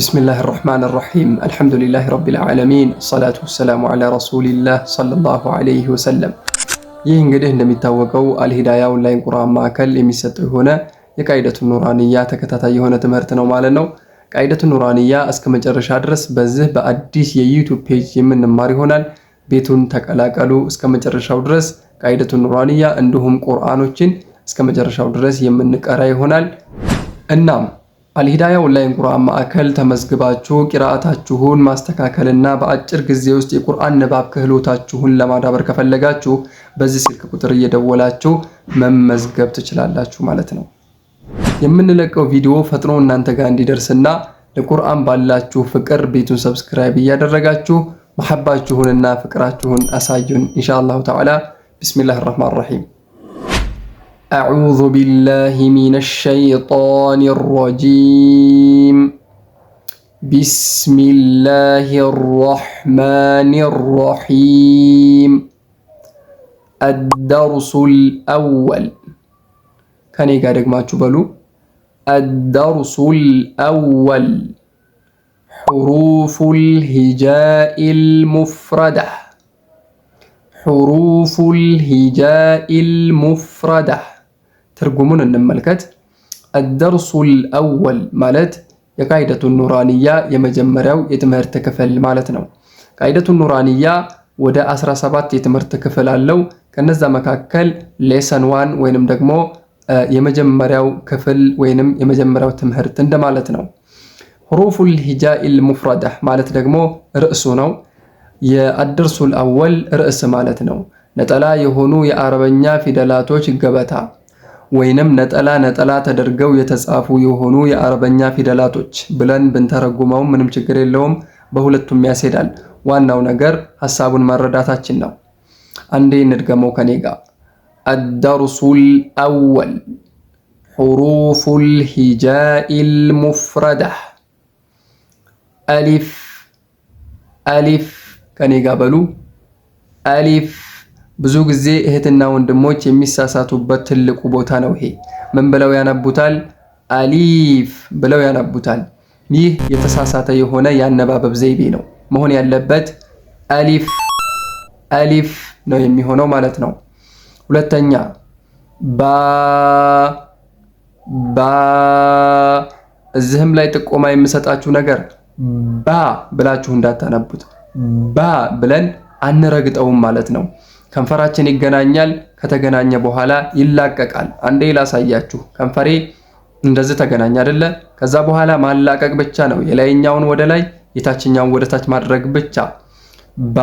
بسم الله الرحمن الرحيم الحمد لله رب العالمين الصلاة والسلام على رسول الله صلى الله عليه وسلم ይህ እንግዲህ እንደሚታወቀው አልሂዳያ ኦንላይን ቁርአን ማዕከል የሚሰጠው የሆነ የቃይደቱ ኑራንያ ተከታታይ የሆነ ትምህርት ነው ማለት ነው። ቃይደቱ ኑራንያ እስከ መጨረሻ ድረስ በዚህ በአዲስ የዩቲዩብ ፔጅ የምንማር ይሆናል። ቤቱን ተቀላቀሉ እስከ መጨረሻው ድረስ ቃይደቱ ኑራንያ እንዲሁም ቁርአኖችን እስከ መጨረሻው ድረስ የምንቀራ ይሆናል። እናም አልሂዳያ ኦንላይን ቁርአን ማዕከል ተመዝግባችሁ ቂራአታችሁን ማስተካከልና በአጭር ጊዜ ውስጥ የቁርአን ንባብ ክህሎታችሁን ለማዳበር ከፈለጋችሁ በዚህ ስልክ ቁጥር እየደወላችሁ መመዝገብ ትችላላችሁ ማለት ነው። የምንለቀው ቪዲዮ ፈጥኖ እናንተ ጋር እንዲደርስና ለቁርአን ባላችሁ ፍቅር ቤቱን ሰብስክራይብ እያደረጋችሁ መሐባችሁንና ፍቅራችሁን አሳዩን ኢንሻአላሁ ተዓላ። ቢስሚላሂር ረህማኒር ረሂም أعوذ بالله من الشيطان الرجيم بسم الله الرحمن الرحيم الدرس الأول كان يقارق ما تبلو الدرس الأول حروف الهجاء المفردة حروف الهجاء المفردة ترجمون النملكت الدرس الأول مالت የቃይደቱ ኑራንያ የመጀመሪያው የትምህርት ክፍል ማለት ነው። ቃይደቱ ኑራንያ ወደ 17 የትምህርት ክፍል አለው። ከነዛ መካከል ሌሰን 1 ወይንም ደግሞ የመጀመሪያው ክፍል ወይንም የመጀመሪያው ትምህርት እንደማለት ነው። ሁሩፉል ሂጃኢል ሙፍረዳ ማለት ደግሞ ርዕሱ ነው። የአድርሱል አወል ርዕስ ማለት ነው። ነጠላ የሆኑ የአረበኛ ፊደላቶች ገበታ ወይንም ነጠላ ተደርገው የተጻፉ የሆኑ የአረበኛ ፊደላቶች ብለን ብንተረጉመው ምንም ችግር የለውም። በሁለቱም ያስሄዳል። ዋናው ነገር ሐሳቡን መረዳታችን ነው። አንዴ እንድገመው ከኔ ጋር አድርሱል አወል ሁሩፉል ሂጃኢል ሙፍረዳ አሊፍ አሊፍ ከኔ ጋር በሉ አሊፍ። ብዙ ጊዜ እህትና ወንድሞች የሚሳሳቱበት ትልቁ ቦታ ነው ይሄ። ምን ብለው ያነቡታል? አሊፍ ብለው ያነቡታል። ይህ የተሳሳተ የሆነ ያነባበብ ዘይቤ ነው። መሆን ያለበት አሊፍ አሊፍ ነው የሚሆነው ማለት ነው። ሁለተኛ ባ ባ። እዚህም ላይ ጥቆማ የምሰጣችሁ ነገር ባ ብላችሁ እንዳታነቡት። ባ ብለን አንረግጠውም ማለት ነው። ከንፈራችን ይገናኛል። ከተገናኘ በኋላ ይላቀቃል። አንዴ ላሳያችሁ። ከንፈሬ እንደዚህ ተገናኘ አይደለ? ከዛ በኋላ ማላቀቅ ብቻ ነው። የላይኛውን ወደ ላይ የታችኛውን ወደ ታች ማድረግ ብቻ። ባ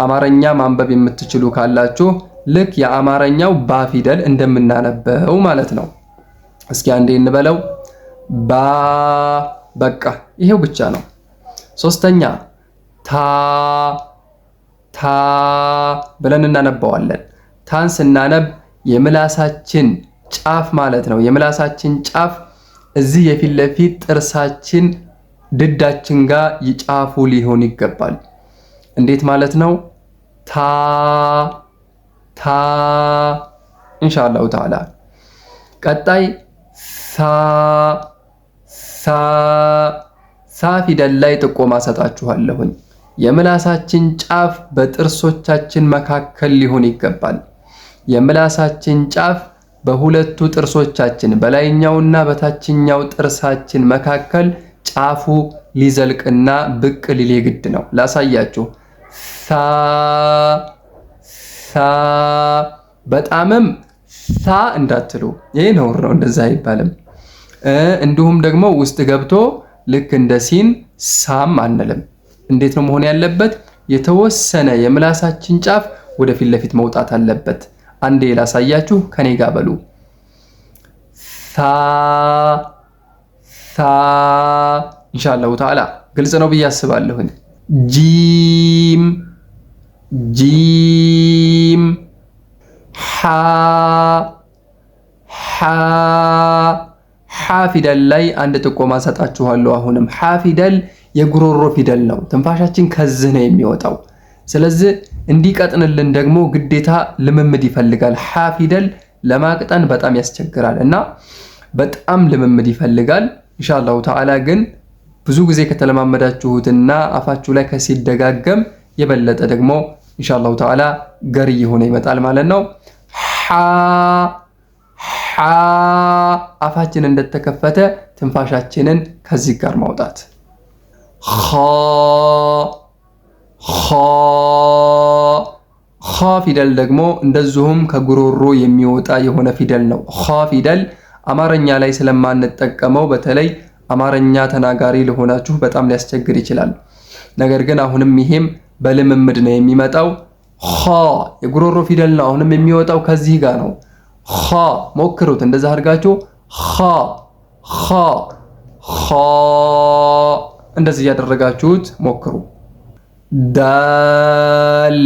አማርኛ ማንበብ የምትችሉ ካላችሁ ልክ የአማርኛው ባ ፊደል እንደምናነበው ማለት ነው። እስኪ አንዴ እንበለው። ባ በቃ ይሄው ብቻ ነው። ሶስተኛ ታ ታ ብለን እናነባዋለን። ታን ስናነብ የምላሳችን ጫፍ ማለት ነው። የምላሳችን ጫፍ እዚህ የፊት ለፊት ጥርሳችን ድዳችን ጋር ይጫፉ ሊሆን ይገባል። እንዴት ማለት ነው? ታ ታ ኢንሻአላሁ ተዓላ። ቀጣይ ሳ ሳ ሳ ፊደል ላይ ጥቆማ ሰጣችኋለሁኝ። የምላሳችን ጫፍ በጥርሶቻችን መካከል ሊሆን ይገባል። የምላሳችን ጫፍ በሁለቱ ጥርሶቻችን በላይኛውና በታችኛው ጥርሳችን መካከል ጫፉ ሊዘልቅና ብቅ ሊል ግድ ነው። ላሳያችሁ። ሳ ሳ በጣምም ሳ እንዳትሉ፣ ይሄ ነውር ነው። እንደዛ አይባልም። እንዲሁም ደግሞ ውስጥ ገብቶ ልክ እንደ ሲን ሳም አንልም። እንዴት ነው መሆን ያለበት? የተወሰነ የምላሳችን ጫፍ ወደፊት ለፊት መውጣት አለበት። አንዴ ላሳያችሁ፣ ከኔ ጋር በሉ። ሳ ሳ ኢንሻአላሁ ተዓላ ግልጽ ነው ብዬ አስባለሁኝ። ጂም ጂም ሐ ሐ ሐ ፊደል ላይ አንድ ጥቆማ ሰጣችኋለሁ። አሁንም ሐ ፊደል የጉሮሮ ፊደል ነው። ትንፋሻችን ከዚህ ነው የሚወጣው። ስለዚህ እንዲቀጥንልን ደግሞ ግዴታ ልምምድ ይፈልጋል። ሐ ፊደል ለማቅጠን በጣም ያስቸግራል እና በጣም ልምምድ ይፈልጋል። ኢንሻአላሁ ተዓላ ግን ብዙ ጊዜ ከተለማመዳችሁትና አፋችሁ ላይ ከሲደጋገም የበለጠ ደግሞ ኢንሻአላሁ ተዓላ ገር እየሆነ ይመጣል ማለት ነው። አፋችን እንደተከፈተ ትንፋሻችንን ከዚህ ጋር ማውጣት። ኸ ፊደል ደግሞ እንደዚሁም ከጉሮሮ የሚወጣ የሆነ ፊደል ነው። ኸ ፊደል አማርኛ ላይ ስለማንጠቀመው በተለይ አማርኛ ተናጋሪ ለሆናችሁ በጣም ሊያስቸግር ይችላል። ነገር ግን አሁንም ይሄም በልምምድ ነው የሚመጣው። ኸ የጉሮሮ ፊደል ነው። አሁንም የሚወጣው ከዚህ ጋር ነው። ኸ ሞክሩት፣ እንደዛ አድርጋችሁ ኸ እንደዚህ ያደረጋችሁት ሞክሩ። ዳል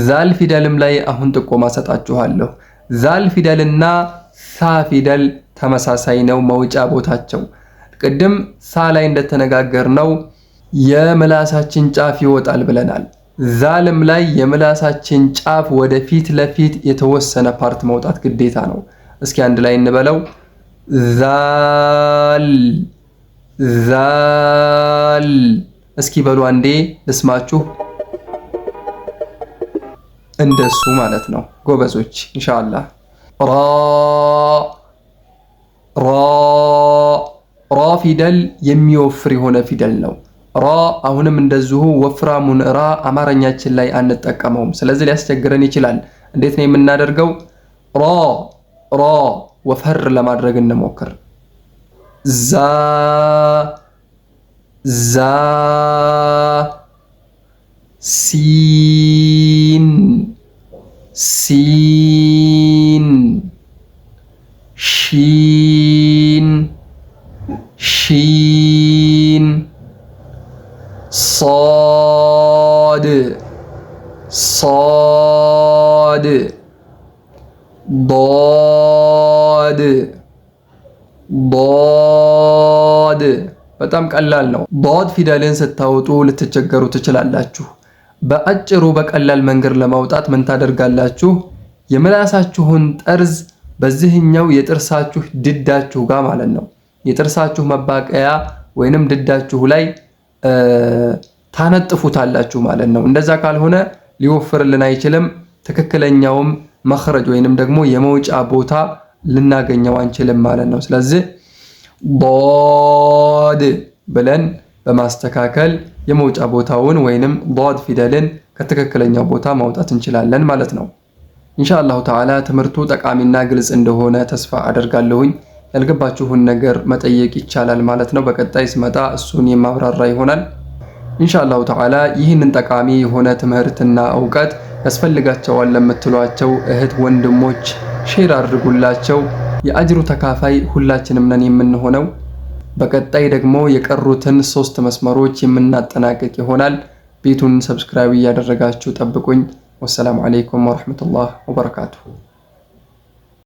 ዛል ፊደልም ላይ አሁን ጥቆማ ሰጣችኋለሁ። ዛል ፊደልና ሳ ፊደል ተመሳሳይ ነው መውጫ ቦታቸው። ቅድም ሳ ላይ እንደተነጋገርነው የምላሳችን ጫፍ ይወጣል ብለናል። ዛልም ላይ የምላሳችን ጫፍ ወደፊት ለፊት የተወሰነ ፓርት መውጣት ግዴታ ነው። እስኪ አንድ ላይ እንበለው። ዛል እስኪ በሉ አንዴ ልስማችሁ። እንደሱ ማለት ነው ጎበዞች ኢንሻአላህ። ራ ፊደል የሚወፍር የሆነ ፊደል ነው። ራ አሁንም እንደዚሁ ወፍራሙን ራ አማርኛችን ላይ አንጠቀመውም። ስለዚህ ሊያስቸግረን ይችላል። እንዴት ነው የምናደርገው? ራ ወፈር ለማድረግ እንሞክር። ዛ ሲን ሺን ሷድ ضاد በጣም ቀላል ነው። ضاد ፊደልን ስታወጡ ልትቸገሩ ትችላላችሁ። በአጭሩ በቀላል መንገድ ለማውጣት ምን ታደርጋላችሁ? የምላሳችሁን ጠርዝ በዚህኛው የጥርሳችሁ ድዳችሁ ጋር ማለት ነው የጥርሳችሁ መባቀያ ወይንም ድዳችሁ ላይ ታነጥፉታላችሁ ማለት ነው። እንደዛ ካልሆነ ሊወፍርልን አይችልም። ትክክለኛውም መኽረጅ ወይንም ደግሞ የመውጫ ቦታ ልናገኘው አንችልም ማለት ነው። ስለዚህ ضاد ብለን በማስተካከል የመውጫ ቦታውን ወይንም ضاد ፊደልን ከትክክለኛው ቦታ ማውጣት እንችላለን ማለት ነው። ኢንሻአላሁ ተዓላ ትምህርቱ ጠቃሚና ግልጽ እንደሆነ ተስፋ አደርጋለሁኝ። ያልገባችሁን ነገር መጠየቅ ይቻላል ማለት ነው። በቀጣይ ስመጣ እሱን የማብራራ ይሆናል። ኢንሻአላሁ ተዓላ ይህንን ጠቃሚ የሆነ ትምህርትና ዕውቀት ያስፈልጋቸዋል ለምትሏቸው እህት ወንድሞች ሼር አድርጉላቸው። የአጅሩ ተካፋይ ሁላችንም ነን የምንሆነው። በቀጣይ ደግሞ የቀሩትን 3 መስመሮች የምናጠናቀቅ ይሆናል። ቤቱን ሰብስክራይብ እያደረጋችሁ ጠብቁኝ። ወሰላሙ አለይኩም ወራህመቱላህ ወበረካቱሁ።